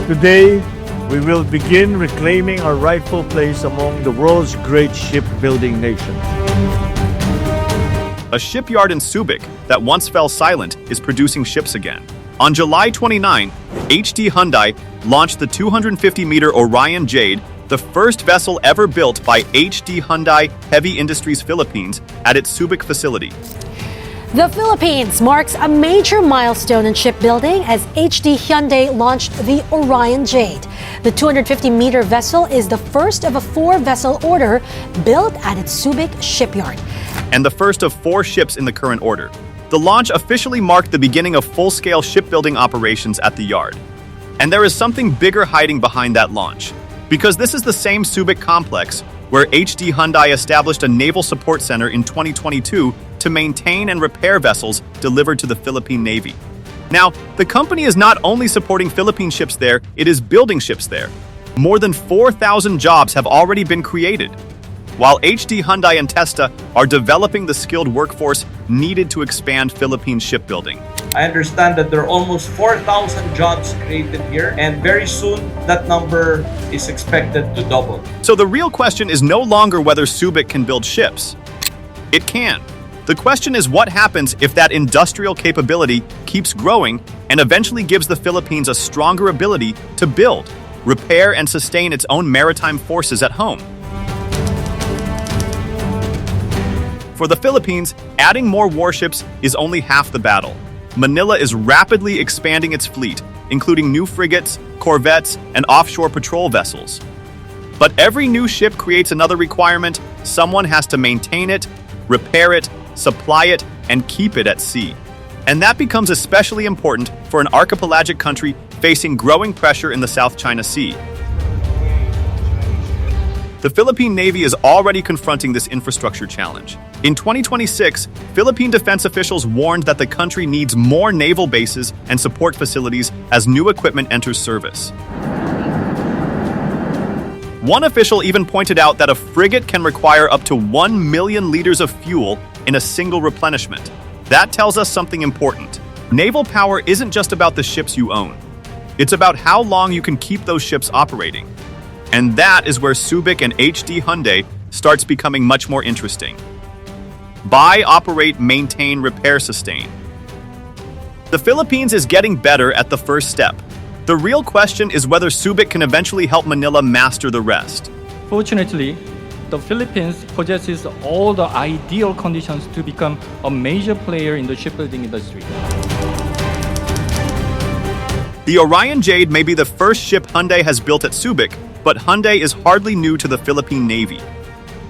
Today, we will begin reclaiming our rightful place among the world's great shipbuilding nations. A shipyard in Subic that once fell silent is producing ships again. On July 29, HD Hyundai launched the 250-meter Orion Jade, the first vessel ever built by HD Hyundai Heavy Industries Philippines at its Subic facility. The Philippines marks a major milestone in shipbuilding as HD Hyundai launched the Orion Jade. The 250-meter vessel is the first of a 4-vessel order built at its Subic shipyard. And the first of 4 ships in the current order. The launch officially marked the beginning of full-scale shipbuilding operations at the yard. And there is something bigger hiding behind that launch. Because this is the same Subic complex where HD Hyundai established a naval support center in 2022 to maintain and repair vessels delivered to the Philippine Navy. Now, the company is not only supporting Philippine ships there, it is building ships there. More than 4,000 jobs have already been created, while HD Hyundai and Testa are developing the skilled workforce needed to expand Philippine shipbuilding. I understand that there are almost 4,000 jobs created here, and very soon that number is expected to double. So the real question is no longer whether Subic can build ships. It can. The question is what happens if that industrial capability keeps growing and eventually gives the Philippines a stronger ability to build, repair, and sustain its own maritime forces at home. For the Philippines, adding more warships is only half the battle. Manila is rapidly expanding its fleet, including new frigates, corvettes, and offshore patrol vessels. But every new ship creates another requirement. Someone has to maintain it, repair it, supply it, and keep it at sea. And that becomes especially important for an archipelagic country facing growing pressure in the South China Sea. The Philippine Navy is already confronting this infrastructure challenge. In 2026, Philippine defense officials warned that the country needs more naval bases and support facilities as new equipment enters service. One official even pointed out that a frigate can require up to 1 million liters of fuel in a single replenishment. That tells us something important. Naval power isn't just about the ships you own. It's about how long you can keep those ships operating. And that is where Subic and HD Hyundai starts becoming much more interesting. Buy, operate, maintain, repair, sustain. The Philippines is getting better at the first step. The real question is whether Subic can eventually help Manila master the rest. Fortunately, the Philippines possesses all the ideal conditions to become a major player in the shipbuilding industry. The Orion Jade may be the first ship Hyundai has built at Subic, but Hyundai is hardly new to the Philippine Navy.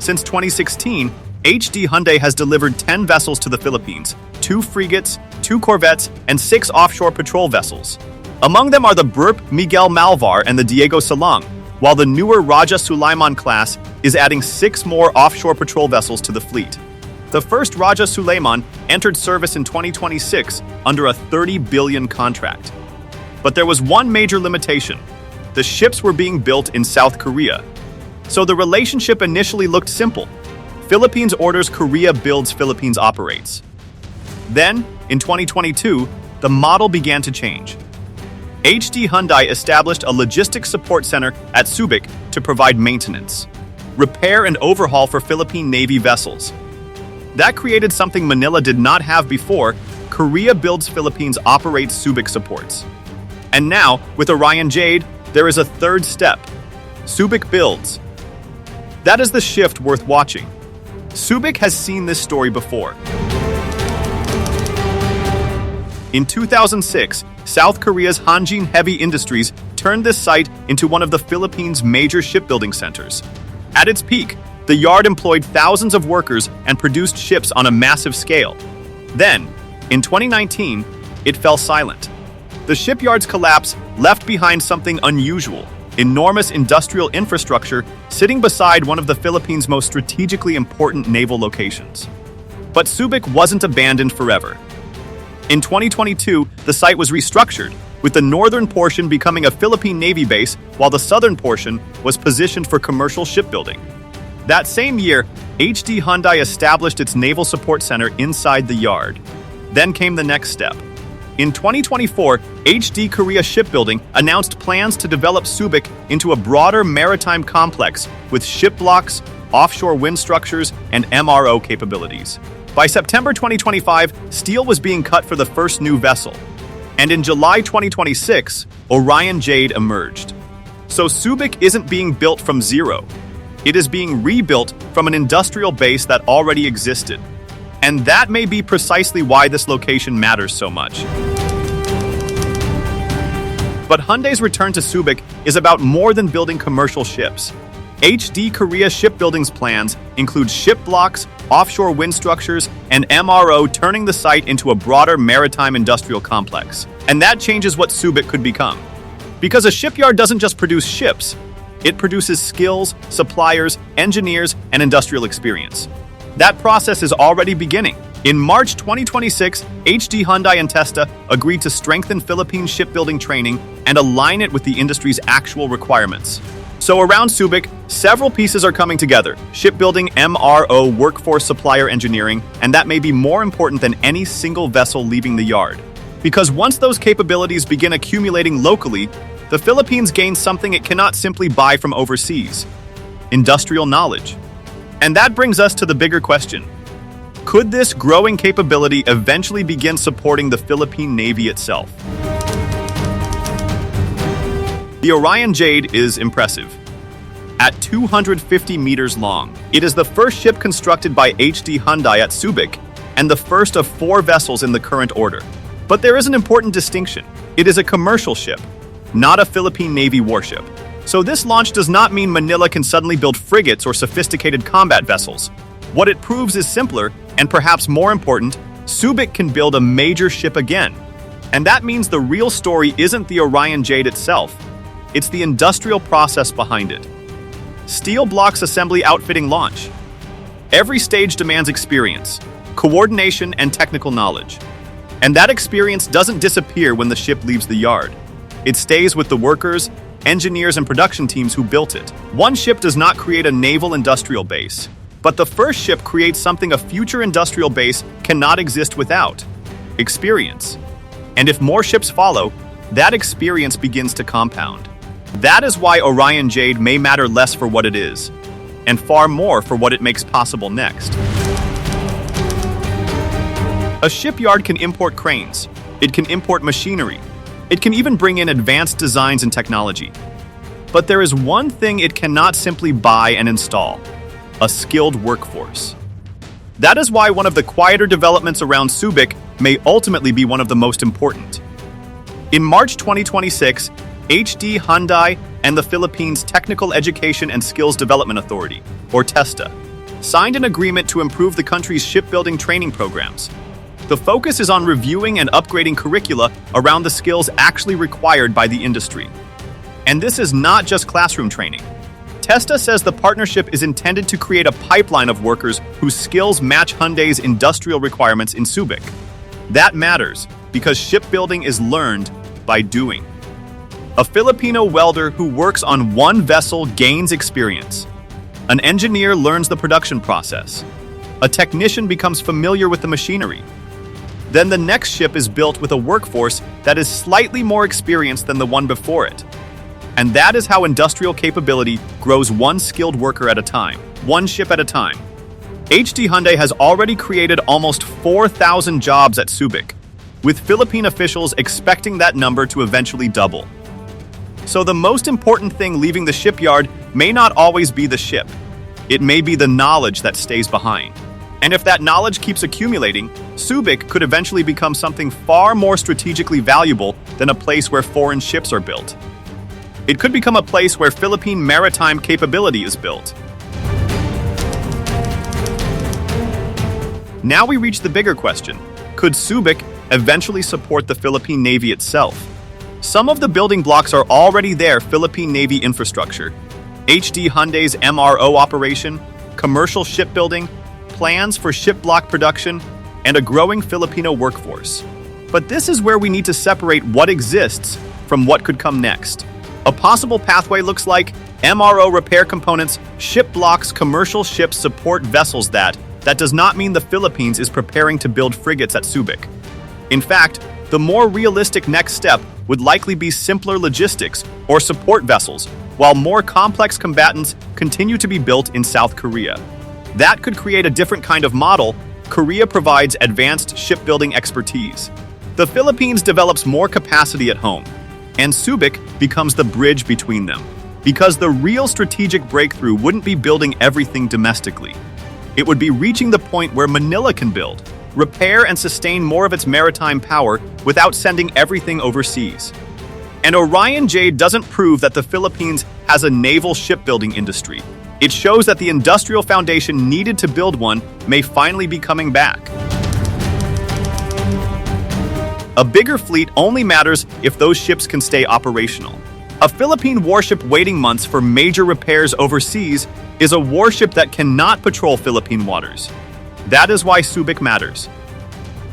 Since 2016, HD Hyundai has delivered 10 vessels to the Philippines, 2 frigates, 2 corvettes, and 6 offshore patrol vessels. Among them are the Burp Miguel Malvar and the Diego Salong, while the newer Raja Sulaiman class is adding 6 more offshore patrol vessels to the fleet. The first Raja Sulaiman entered service in 2026 under a 30 billion contract. But there was one major limitation. The ships were being built in South Korea. So the relationship initially looked simple. Philippines orders, Korea builds, Philippines operates. Then, in 2022, the model began to change. HD Hyundai established a logistics support center at Subic to provide maintenance, repair, and overhaul for Philippine Navy vessels. That created something Manila did not have before. Korea builds, Philippines operates, Subic supports. And now, with Orion Jade, there is a third step. Subic builds. That is the shift worth watching. Subic has seen this story before. In 2006, South Korea's Hyundai Heavy Industries turned this site into one of the Philippines' major shipbuilding centers. At its peak, the yard employed thousands of workers and produced ships on a massive scale. Then, in 2019, it fell silent. The shipyard's collapse left behind something unusual: enormous industrial infrastructure sitting beside one of the Philippines' most strategically important naval locations. But Subic wasn't abandoned forever. In 2022, the site was restructured, with the northern portion becoming a Philippine Navy base while the southern portion was positioned for commercial shipbuilding. That same year, HD Hyundai established its naval support center inside the yard. Then came the next step. In 2024, HD Korea Shipbuilding announced plans to develop Subic into a broader maritime complex with ship blocks, offshore wind structures, and MRO capabilities. By September 2025, steel was being cut for the first new vessel. And in July 2026, Orion Jade emerged. So Subic isn't being built from zero. It is being rebuilt from an industrial base that already existed. And that may be precisely why this location matters so much. But Hyundai's return to Subic is about more than building commercial ships. HD Korea Shipbuilding's plans include ship blocks, offshore wind structures, and MRO, turning the site into a broader maritime-industrial complex. And that changes what Subic could become. Because a shipyard doesn't just produce ships, it produces skills, suppliers, engineers, and industrial experience. That process is already beginning. In March 2026, HD Hyundai and Testa agreed to strengthen Philippine shipbuilding training and align it with the industry's actual requirements. So around Subic, several pieces are coming together: shipbuilding, MRO, workforce, supplier engineering, and that may be more important than any single vessel leaving the yard. Because once those capabilities begin accumulating locally, the Philippines gains something it cannot simply buy from overseas: industrial knowledge. And that brings us to the bigger question. Could this growing capability eventually begin supporting the Philippine Navy itself? The Orion Jade is impressive. At 250 meters long, it is the first ship constructed by HD Hyundai at Subic and the first of 4 vessels in the current order. But there is an important distinction. It is a commercial ship, not a Philippine Navy warship. So this launch does not mean Manila can suddenly build frigates or sophisticated combat vessels. What it proves is simpler, and perhaps more important, Subic can build a major ship again. And that means the real story isn't the Orion Jade itself. It's the industrial process behind it. Steel blocks assembly, outfitting, launch. Every stage demands experience, coordination, and technical knowledge. And that experience doesn't disappear when the ship leaves the yard. It stays with the workers, engineers, and production teams who built it. One ship does not create a naval industrial base, but the first ship creates something a future industrial base cannot exist without: experience. And if more ships follow, that experience begins to compound. That is why Orion Jade may matter less for what it is, and far more for what it makes possible next. A shipyard can import cranes, it can import machinery, it can even bring in advanced designs and technology. But there is one thing it cannot simply buy and install: a skilled workforce. That is why one of the quieter developments around Subic may ultimately be one of the most important. In March 2026, HD Hyundai and the Philippines Technical Education and Skills Development Authority, or TESTA, signed an agreement to improve the country's shipbuilding training programs. The focus is on reviewing and upgrading curricula around the skills actually required by the industry. And this is not just classroom training. TESTA says the partnership is intended to create a pipeline of workers whose skills match Hyundai's industrial requirements in Subic. That matters because shipbuilding is learned by doing. A Filipino welder who works on one vessel gains experience. An engineer learns the production process. A technician becomes familiar with the machinery. Then the next ship is built with a workforce that is slightly more experienced than the one before it. And that is how industrial capability grows, one skilled worker at a time, one ship at a time. HD Hyundai has already created almost 4,000 jobs at Subic, with Philippine officials expecting that number to eventually double. So the most important thing leaving the shipyard may not always be the ship. It may be the knowledge that stays behind. And if that knowledge keeps accumulating, Subic could eventually become something far more strategically valuable than a place where foreign ships are built. It could become a place where Philippine maritime capability is built. Now we reach the bigger question. Could Subic eventually support the Philippine Navy itself? Some of the building blocks are already there: Philippine Navy infrastructure, HD Hyundai's MRO operation, commercial shipbuilding, plans for ship block production, and a growing Filipino workforce. But this is where we need to separate what exists from what could come next. A possible pathway looks like MRO repair components, ship blocks, commercial ships support vessels. That does not mean the Philippines is preparing to build frigates at Subic. In fact, The more realistic next step would likely be simpler logistics or support vessels, while more complex combatants continue to be built in South Korea. That could create a different kind of model. Korea provides advanced shipbuilding expertise. The Philippines develops more capacity at home, and Subic becomes the bridge between them. Because the real strategic breakthrough wouldn't be building everything domestically. It would be reaching the point where Manila can build, repair and sustain more of its maritime power without sending everything overseas. And Orion Jade doesn't prove that the Philippines has a naval shipbuilding industry. It shows that the industrial foundation needed to build one may finally be coming back. A bigger fleet only matters if those ships can stay operational. A Philippine warship waiting months for major repairs overseas is a warship that cannot patrol Philippine waters. That is why Subic matters.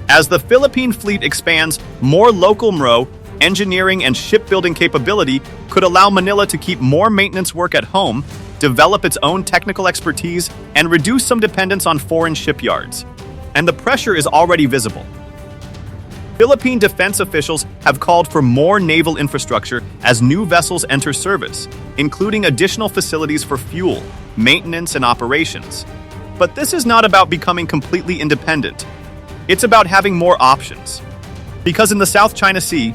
As the Philippine fleet expands, more local MRO, engineering and shipbuilding capability could allow Manila to keep more maintenance work at home, develop its own technical expertise, and reduce some dependence on foreign shipyards. And the pressure is already visible. Philippine defense officials have called for more naval infrastructure as new vessels enter service, including additional facilities for fuel, maintenance, and operations. But this is not about becoming completely independent. It's about having more options. Because in the South China Sea,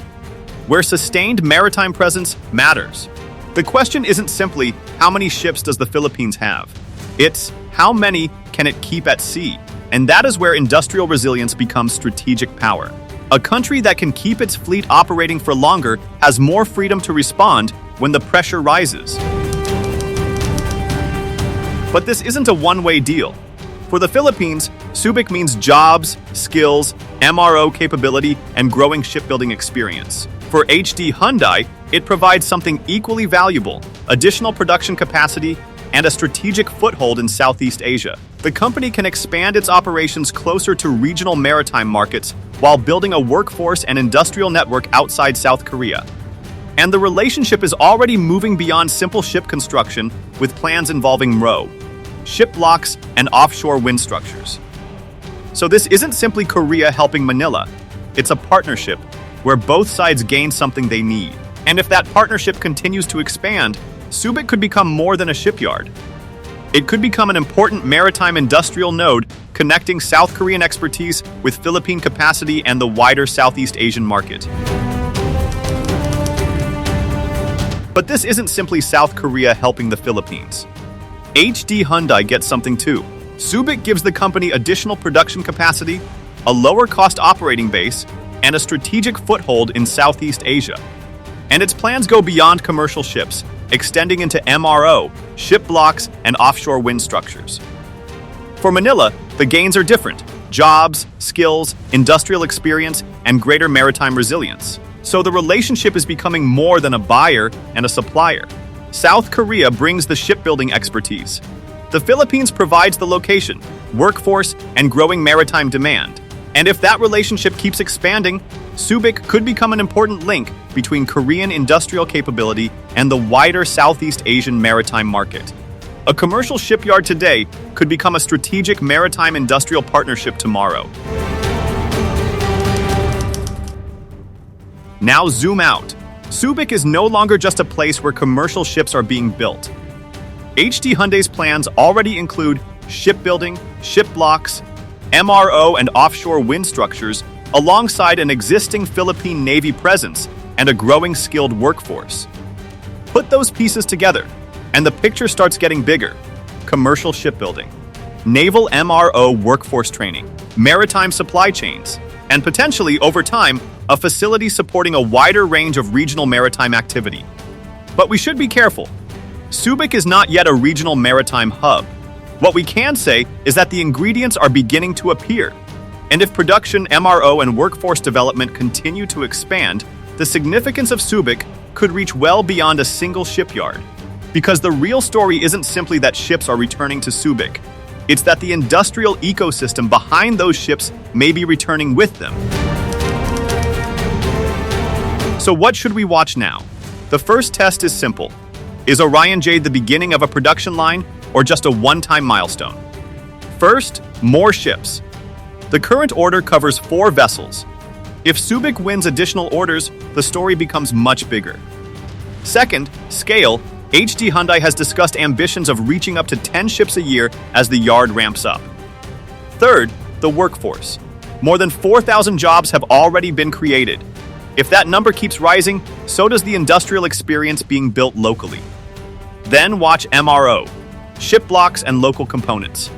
where sustained maritime presence matters, the question isn't simply how many ships does the Philippines have? It's how many can it keep at sea? And that is where industrial resilience becomes strategic power. A country that can keep its fleet operating for longer has more freedom to respond when the pressure rises. But this isn't a one-way deal. For the Philippines, Subic means jobs, skills, MRO capability, and growing shipbuilding experience. For HD Hyundai, it provides something equally valuable: additional production capacity and a strategic foothold in Southeast Asia. The company can expand its operations closer to regional maritime markets while building a workforce and industrial network outside South Korea. And the relationship is already moving beyond simple ship construction with plans involving MRO, ship blocks, and offshore wind structures. So this isn't simply Korea helping Manila. It's a partnership where both sides gain something they need. And if that partnership continues to expand, Subic could become more than a shipyard. It could become an important maritime industrial node connecting South Korean expertise with Philippine capacity and the wider Southeast Asian market. But this isn't simply South Korea helping the Philippines. HD Hyundai gets something too. Subic gives the company additional production capacity, a lower cost operating base, and a strategic foothold in Southeast Asia. And its plans go beyond commercial ships, extending into MRO, ship blocks, and offshore wind structures. For Manila, the gains are different: jobs, skills, industrial experience, and greater maritime resilience. So the relationship is becoming more than a buyer and a supplier. South Korea brings the shipbuilding expertise. The Philippines provides the location, workforce, and growing maritime demand. And if that relationship keeps expanding, Subic could become an important link between Korean industrial capability and the wider Southeast Asian maritime market. A commercial shipyard today could become a strategic maritime industrial partnership tomorrow. Now zoom out. Subic is no longer just a place where commercial ships are being built. HD Hyundai's plans already include shipbuilding, ship blocks, MRO and offshore wind structures, alongside an existing Philippine Navy presence and a growing skilled workforce. Put those pieces together, and the picture starts getting bigger. Commercial shipbuilding, naval MRO workforce training, maritime supply chains, and potentially, over time, a facility supporting a wider range of regional maritime activity. But we should be careful. Subic is not yet a regional maritime hub. What we can say is that the ingredients are beginning to appear. And if production, MRO, and workforce development continue to expand, the significance of Subic could reach well beyond a single shipyard. Because the real story isn't simply that ships are returning to Subic. It's that the industrial ecosystem behind those ships may be returning with them. So what should we watch now? The first test is simple. Is Orion Jade the beginning of a production line or just a one-time milestone? First, more ships. The current order covers 4 vessels. If Subic wins additional orders, the story becomes much bigger. Second, scale. HD Hyundai has discussed ambitions of reaching up to 10 ships a year as the yard ramps up. Third, the workforce. More than 4,000 jobs have already been created. If that number keeps rising, so does the industrial experience being built locally. Then watch MRO, ship blocks and local components.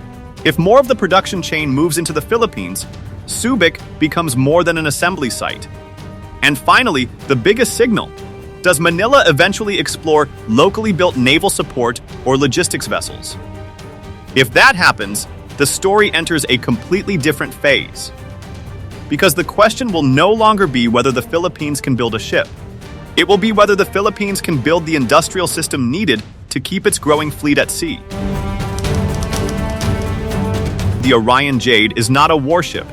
If more of the production chain moves into the Philippines, Subic becomes more than an assembly site. And finally, the biggest signal. Does Manila eventually explore locally built naval support or logistics vessels? If that happens, the story enters a completely different phase. Because the question will no longer be whether the Philippines can build a ship. It will be whether the Philippines can build the industrial system needed to keep its growing fleet at sea. The Orion Jade is not a warship,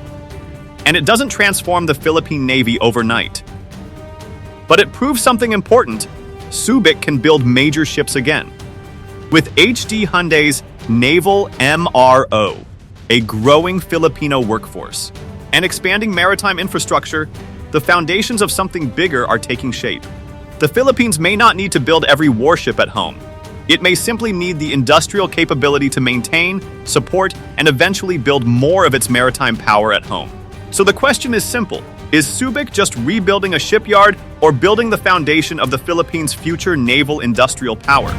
and it doesn't transform the Philippine Navy overnight. But it proves something important. Subic can build major ships again. With HD Hyundai's Naval MRO, a growing Filipino workforce, and expanding maritime infrastructure, the foundations of something bigger are taking shape. The Philippines may not need to build every warship at home. It may simply need the industrial capability to maintain, support, and eventually build more of its maritime power at home. So the question is simple. Is Subic just rebuilding a shipyard or building the foundation of the Philippines' future naval industrial power?